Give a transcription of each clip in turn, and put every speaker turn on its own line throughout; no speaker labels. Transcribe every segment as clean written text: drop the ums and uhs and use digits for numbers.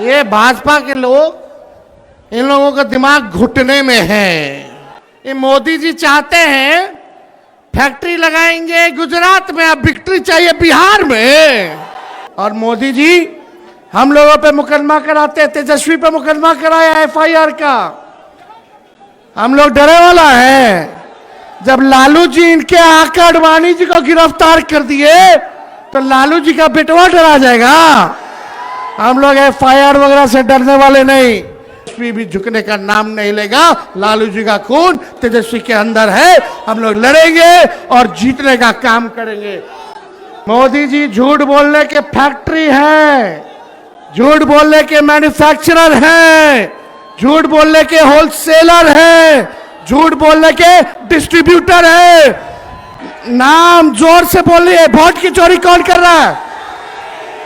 ये भाजपा के लोग, इन लोगों का दिमाग घुटने में है। ये मोदी जी चाहते हैं फैक्ट्री लगाएंगे गुजरात में, अब विक्ट्री चाहिए बिहार में। और मोदी जी हम लोगों पे मुकदमा कराते, तेजस्वी पे मुकदमा कराया एफआईआर का। हम लोग डरे वाला है। जब लालू जी इनके आका अडवाणी जी को गिरफ्तार कर दिए तो लालू जी का बेटवा डरा जाएगा। हम लोग एफआईआर वगैरह से डरने वाले नहीं। तेजस्वी भी झुकने का नाम नहीं लेगा। लालू जी का खून तेजस्वी के अंदर है। हम लोग लड़ेंगे और जीतने का काम करेंगे। मोदी जी झूठ बोलने के फैक्ट्री है, झूठ बोलने के मैन्युफैक्चरर हैं, झूठ बोलने के होलसेलर हैं, झूठ बोलने के डिस्ट्रीब्यूटर है। नाम जोर से बोलिए। वोट की चोरी कौन कर रहा है?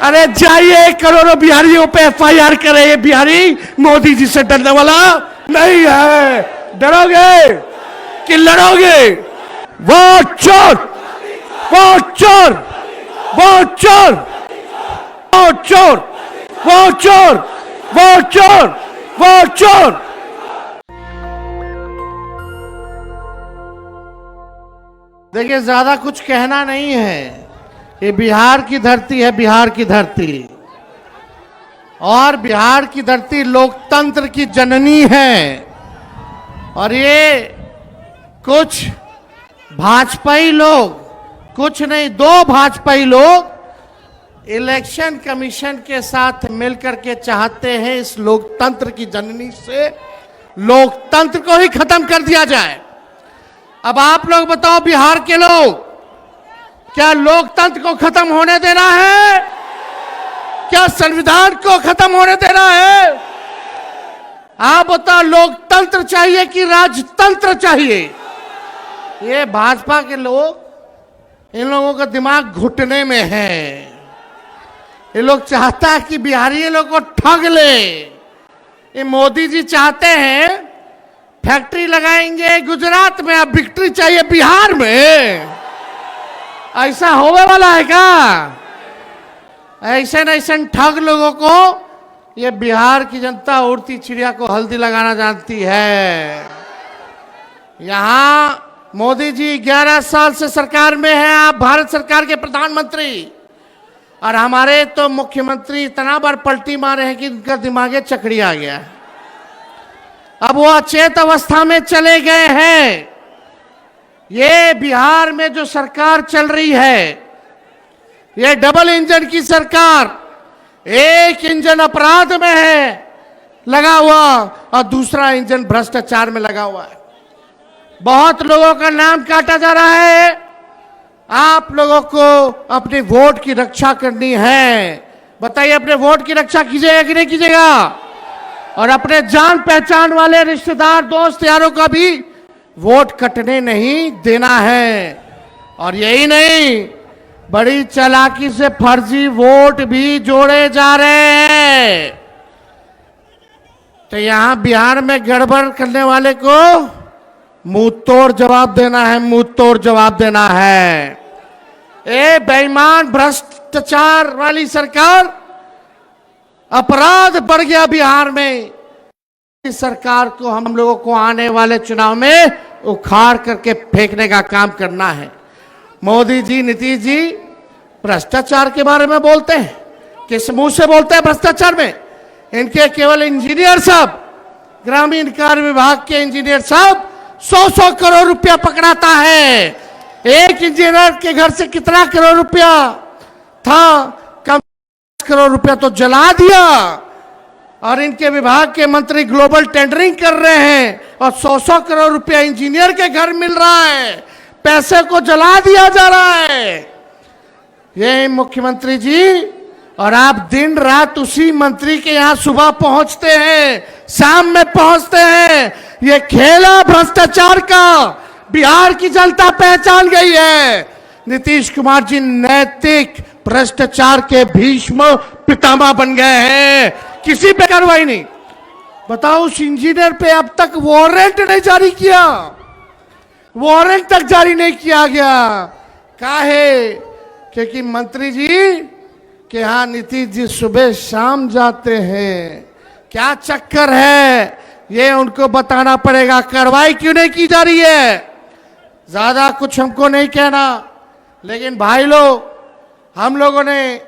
अरे जाइए करोड़ों बिहारियों पे एफआईआर करे। ये बिहारी मोदी जी से डरने वाला नहीं है। डरोगे कि लड़ोगे? वोट चोर, वोट चोर, वोट चोर, वोट चोर, वोट चोर, वोट चोर, वोट चोर। देखिए ज्यादा कुछ कहना नहीं है। ये बिहार की धरती है, बिहार की धरती। और बिहार की धरती लोकतंत्र की जननी है। और ये कुछ भाजपाई लोग, कुछ नहीं, दो भाजपाई लोग इलेक्शन कमीशन के साथ मिलकर के चाहते हैं इस लोकतंत्र की जननी से लोकतंत्र को ही खत्म कर दिया जाए। अब आप लोग बताओ, बिहार के लोग, क्या लोकतंत्र को खत्म होने देना है? क्या संविधान को खत्म होने देना है? आप बताओ, लोकतंत्र चाहिए कि राजतंत्र चाहिए? ये भाजपा के लोग, इन लोगों का दिमाग घुटने में है। ये लोग चाहता है कि बिहारी लोग को ठग ले। ये मोदी जी चाहते हैं फैक्ट्री लगाएंगे गुजरात में, अब विक्ट्री चाहिए बिहार में। ऐसा होने वाला है क्या? ऐसे न ऐसे ठग लोगों को ये बिहार की जनता उड़ती चिड़िया को हल्दी लगाना जानती है। यहां मोदी जी 11 साल से सरकार में हैं। आप भारत सरकार के प्रधानमंत्री, और हमारे तो मुख्यमंत्री इतना बार पलटी मारे हैं कि उनका दिमागे चकड़ी आ गया। अब वो अचेत अवस्था में चले गए हैं। ये बिहार में जो सरकार चल रही है, ये डबल इंजन की सरकार, एक इंजन अपराध में है लगा हुआ और दूसरा इंजन भ्रष्टाचार में लगा हुआ है। बहुत लोगों का नाम काटा जा रहा है। आप लोगों को अपने वोट की रक्षा करनी है। बताइए, अपने वोट की रक्षा कीजिएगा कि नहीं कीजिएगा? और अपने जान पहचान वाले रिश्तेदार, दोस्त यारों का भी वोट कटने नहीं देना है। और यही नहीं, बड़ी चालाकी से फर्जी वोट भी जोड़े जा रहे हैं। तो यहां बिहार में गड़बड़ करने वाले को मुंह तोड़ जवाब देना है, मुंह तोड़ जवाब देना है। ए बेईमान भ्रष्टाचार वाली सरकार, अपराध बढ़ गया बिहार में। इस सरकार को हम लोगों को आने वाले चुनाव में उखाड़ करके फेंकने का काम करना है। मोदी जी, नीतीश जी भ्रष्टाचार के बारे में बोलते हैं। किस मुंह से बोलते हैं भ्रष्टाचार में? इनके केवल इंजीनियर साहब, ग्रामीण कार्य विभाग के इंजीनियर साहब 100-100 करोड़ रुपया पकड़ाता है। एक इंजीनियर के घर से कितना करोड़ रुपया था? कम करोड़ रुपया तो जला दिया। और इनके विभाग के मंत्री ग्लोबल टेंडरिंग कर रहे हैं और 100-100 करोड़ रुपया इंजीनियर के घर मिल रहा है। पैसे को जला दिया जा रहा है। ये मुख्यमंत्री जी, और आप दिन रात उसी मंत्री के यहां सुबह पहुंचते हैं, शाम में पहुंचते हैं। ये खेला भ्रष्टाचार का बिहार की जनता पहचान गई है। नीतीश कुमार जी नैतिक भ्रष्टाचार के भीष्म पितामह बन गए हैं। किसी पे कार्रवाई नहीं। बताओ, उस इंजीनियर पे अब तक वारंट नहीं जारी किया, वारंट तक जारी नहीं किया गया। काहे? क्योंकि मंत्री जी कि हाँ नीतीश जी सुबह शाम जाते हैं, क्या चक्कर है ये उनको बताना पड़ेगा। कार्रवाई क्यों नहीं की जा रही है, ज्यादा कुछ हमको नहीं कहना, लेकिन भाई लोग हम लोगों ने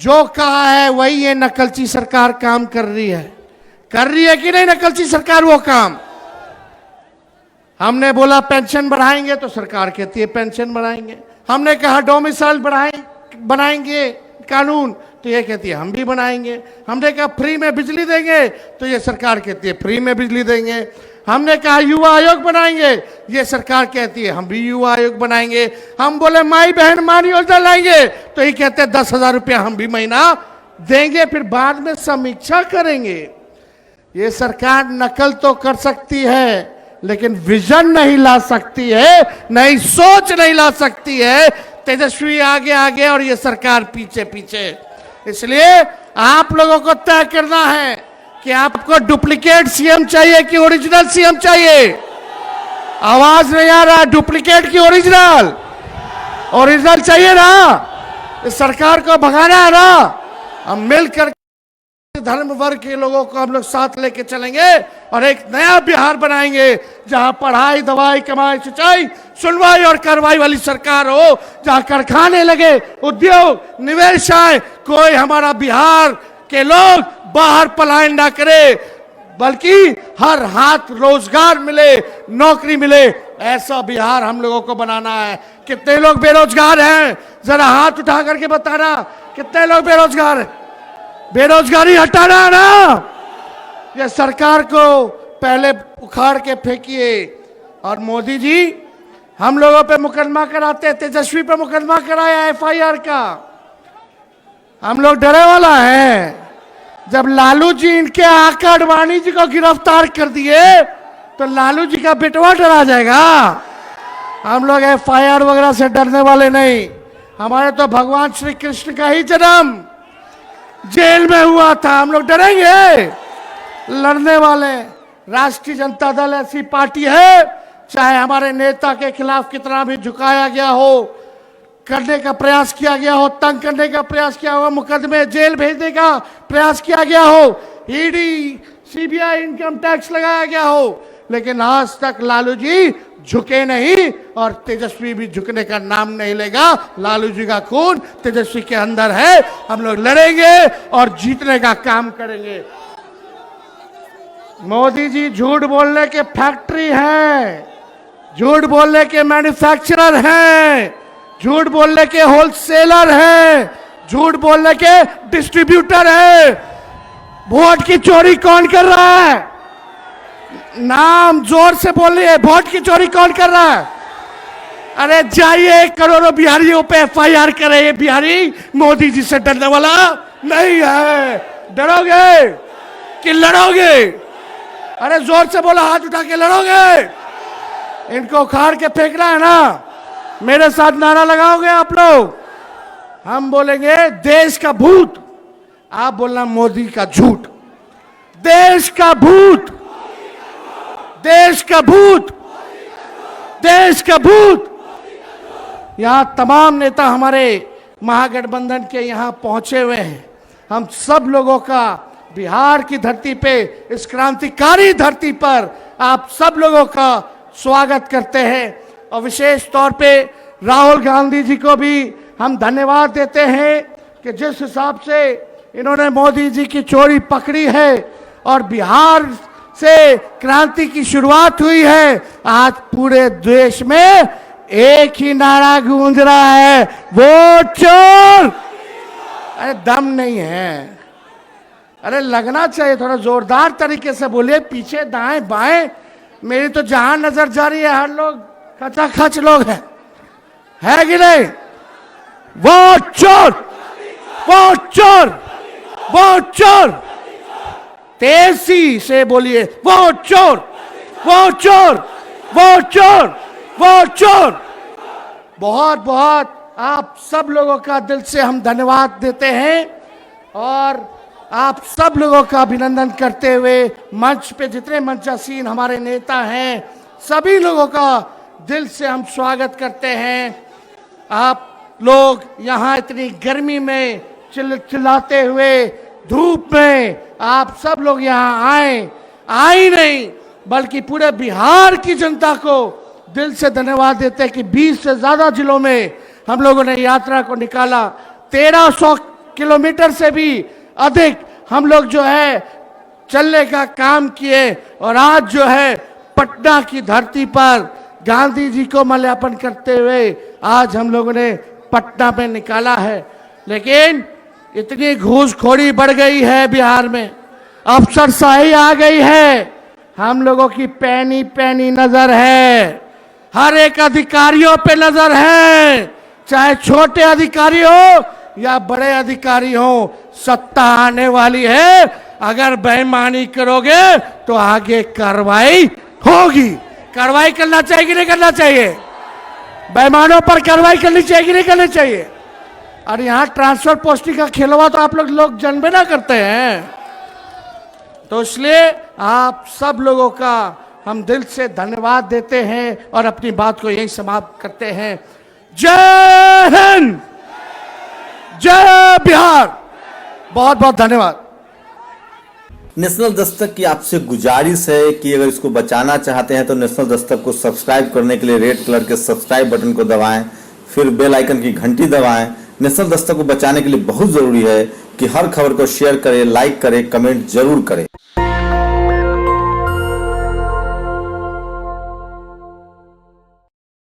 जो कहा है वही ये नकलची सरकार काम कर रही है कि नहीं बनाएंगे सरकार वो काम। हमने बोला पेंशन बढ़ाएंगे तो सरकार कहती है पेंशन बढ़ाएंगे। हमने कहा डोमिसाइल बनाएंगे कानून तो ये कहती है हम भी बनाएंगे। हमने कहा फ्री में बिजली देंगे तो ये सरकार कहती है फ्री में बिजली देंगे। हमने कहा युवा आयोग बनाएंगे, ये सरकार कहती है हम भी युवा आयोग बनाएंगे। हम बोले माई बहन मान योजना लाएंगे तो ये कहते हैं 10,000 रुपया हम भी महीना देंगे, फिर बाद में समीक्षा करेंगे। ये सरकार नकल तो कर सकती है लेकिन विजन नहीं ला सकती है, नई सोच नहीं ला सकती है। तेजस्वी आगे आगे और ये सरकार पीछे पीछे। इसलिए आप लोगों को तय करना है कि आपको डुप्लीकेट सीएम चाहिए कि ओरिजिनल सीएम चाहिए। आवाज नहीं आ रहा, डुप्लीकेट की ओरिजिनल? ओरिजिनल चाहिए ना, इस सरकार को भगाना है ना। हम मिलकर धर्म वर्ग के लोगों को हम लोग साथ लेके चलेंगे और एक नया बिहार बनाएंगे जहां पढ़ाई दवाई कमाई सिंचाई सुनवाई और कार्रवाई वाली सरकार हो, जहां कारखाने लगे, उद्योग निवेश आए, कोई हमारा बिहार के लोग बाहर पलायन ना करे, बल्कि हर हाथ रोजगार मिले, नौकरी मिले। ऐसा बिहार हम लोगों को बनाना है। कितने लोग बेरोजगार हैं, जरा हाथ उठा करके बताना कितने लोग बेरोजगार हैं। बेरोजगारी हटाना है ना। ये सरकार को पहले उखाड़ के फेंकिए। और मोदी जी हम लोगों पे मुकदमा कराते, तेजस्वी पे मुकदमा कराया एफआईआर का। हम लोग डरे वाला है। जब लालू जी इनके आका अडवाणी जी को गिरफ्तार कर दिए तो लालू जी का बेटवा डरा जाएगा। हम लोग एफआईआर वगैरह से डरने वाले नहीं। हमारे तो भगवान श्री कृष्ण का ही जन्म जेल में हुआ था, हम लोग डरेंगे? लड़ने वाले। राष्ट्रीय जनता दल ऐसी पार्टी है, चाहे हमारे नेता के खिलाफ कितना भी झुकाया गया हो, करने का प्रयास किया गया हो, तंग करने का प्रयास किया हो, मुकदमे जेल भेजने का प्रयास किया गया हो, ईडी सीबीआई इनकम टैक्स लगाया गया हो, लेकिन आज तक लालू जी झुके नहीं और तेजस्वी भी झुकने का नाम नहीं लेगा। लालू जी का खून तेजस्वी के अंदर है। हम लोग लड़ेंगे और जीतने का काम करेंगे। मोदी जी झूठ बोलने के फैक्ट्री हैं, झूठ बोलने के मैन्युफैक्चरर हैं, झूठ बोलने के होलसेलर हैं, झूठ बोलने के डिस्ट्रीब्यूटर हैं। वोट की चोरी कौन कर रहा है? नाम जोर से बोलिए, वोट की चोरी कौन कर रहा है? अरे जाइए करोड़ों बिहारियों पे एफआईआर करे। ये बिहारी मोदी जी से डरने वाला नहीं है। डरोगे कि लड़ोगे? अरे जोर से बोला, हाथ उठा के लड़ोगे? इनको उखाड़ के फेंकना है ना। मेरे साथ नारा लगाओगे आप लोग? हम बोलेंगे देश का भूत, आप बोलना मोदी का झूठ। देश का भूत, देश का भूत, देश का भूत। यहां तमाम नेता हमारे महागठबंधन के यहां पहुंचे हुए हैं। हम सब लोगों का बिहार की धरती पे, इस क्रांतिकारी धरती पर आप सब लोगों का स्वागत करते हैं। और विशेष तौर पे राहुल गांधी जी को भी हम धन्यवाद देते हैं कि जिस हिसाब से इन्होंने मोदी जी की चोरी पकड़ी है और बिहार से क्रांति की शुरुआत हुई है। आज पूरे देश में एक ही नारा गूंज रहा है, वोट चोर। अरे दम नहीं है, अरे लगना चाहिए, थोड़ा जोरदार तरीके से बोलिए, पीछे दाएं बाएं। मेरी तो जहां नजर जा रही है हर लोग खचाखच लोग हैं, है कि नहीं? वोट चोर, वोट चोर, वोट चोर। तेजी से बोलिए, वोट चोर, वोट चोर, वोट चोर, वोट चोर। बहुत बहुत आप सब लोगों का दिल से हम धन्यवाद देते हैं और आप सब लोगों का अभिनंदन करते हुए मंच पे जितने मंचासीन हमारे नेता हैं सभी लोगों का दिल से हम स्वागत करते हैं। आप लोग यहाँ इतनी गर्मी में चिल्लाते हुए धूप में आप सब लोग यहाँ आए नहीं, बल्कि पूरे बिहार की जनता को दिल से धन्यवाद देते हैं कि 20 से ज्यादा जिलों में हम लोगों ने यात्रा को निकाला। 1300 किलोमीटर से भी अधिक हम लोग जो है चलने का काम किए, और आज जो है पटना की धरती पर गांधी जी को माल्यार्पण करते हुए आज हम लोगों ने पटना में निकाला है। लेकिन इतनी घूसखोरी बढ़ गई है बिहार में, अफसरशाही आ गई है, हम लोगों की पैनी पैनी नजर है, हर एक अधिकारियों पे नजर है, चाहे छोटे अधिकारी हो या बड़े अधिकारी हो, सत्ता आने वाली है। अगर बेईमानी करोगे तो आगे कार्रवाई होगी। कार्रवाई करना चाहिए कि नहीं करना चाहिए? बेईमानों पर कार्रवाई करनी चाहिए कि नहीं करनी चाहिए? और यहाँ ट्रांसफर पोस्टिंग का खेलवा तो आप लोग जानबे ना करते हैं। तो इसलिए आप सब लोगों का हम दिल से धन्यवाद देते हैं और अपनी बात को यही समाप्त करते हैं। जय हिंद, जय बिहार, बहुत बहुत धन्यवाद।
नेशनल दस्तक की आपसे गुजारिश है कि अगर इसको बचाना चाहते हैं तो नेशनल दस्तक को सब्सक्राइब करने के लिए रेड कलर के सब्सक्राइब बटन को दबाएं, फिर बेल आइकन की घंटी दबाएं। नेशनल दस्तक को बचाने के लिए बहुत जरूरी है कि हर खबर को शेयर करें, लाइक करें, कमेंट जरूर करें।